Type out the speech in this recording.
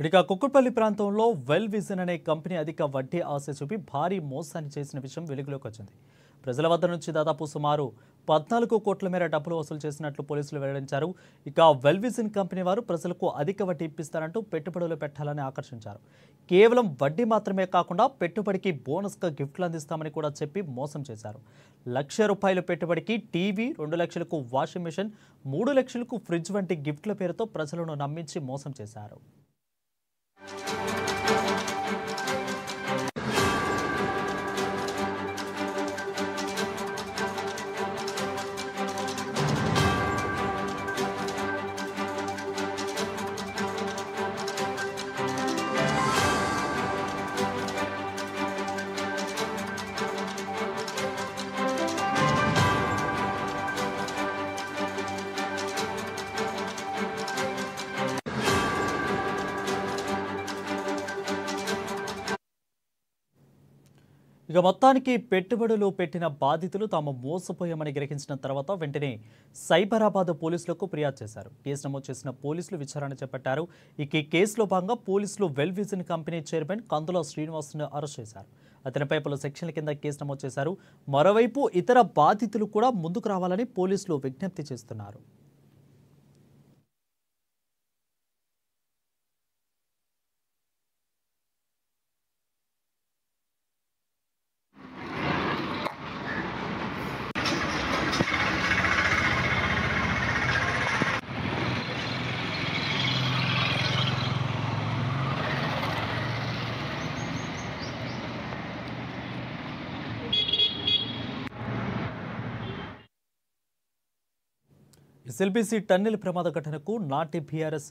ఇక కుక్కట్పల్లి ప్రాంతంలో well vision అనే కంపెనీ అధిక వడ్డీ ఆశ చూపి భారీ మోసాన్ని చేసిన విషయం వెలుగులోకి వచ్చింది. ప్రజల వద్ద నుంచి దాదాపు సుమారు 14 కోట్ల మేర డబ్బులు వసూలు చేసినట్లు పోలీసులు వెల్లడించారు. ఇక వెల్ విజన్ కంపెనీ వారు ప్రజలకు అధిక వడ్డీ ఇప్పిస్తారంటూ పెట్టుబడులు పెట్టాలని ఆకర్షించారు. కేవలం వడ్డీ మాత్రమే కాకుండా పెట్టుబడికి బోనస్గా గిఫ్ట్లు అందిస్తామని కూడా చెప్పి మోసం చేశారు. ₹1,00,000 పెట్టుబడికి టీవీ, 2 లక్షలకు వాషింగ్ మెషిన్, 3 లక్షలకు ఫ్రిడ్జ్ వంటి గిఫ్ట్ల పేరుతో ప్రజలను నమ్మించి మోసం చేశారు. ఇక మొత్తానికి పెట్టుబడులు పెట్టిన బాధితులు తాము మోసపోయామని గ్రహించిన తర్వాత వెంటనే సైబరాబాద్ పోలీసులకు ఫిర్యాదు చేశారు. కేసు నమోదు చేసిన పోలీసులు విచారణ చేపట్టారు. ఇక ఈ కేసులో భాగంగా పోలీసులు వెల్ విజన్ కంపెనీ చైర్మన్ కందుల శ్రీనివాస్ను అరెస్ట్ చేశారు. అతనిపై పలు సెక్షన్ల కింద కేసు నమోదు చేశారు. మరోవైపు ఇతర బాధితులు కూడా ముందుకు రావాలని పోలీసులు విజ్ఞప్తి చేస్తున్నారు. ఎస్ఎల్బీసీ టన్నెల్ ప్రమాద ఘటనకు నాటి బీఆర్ఎస్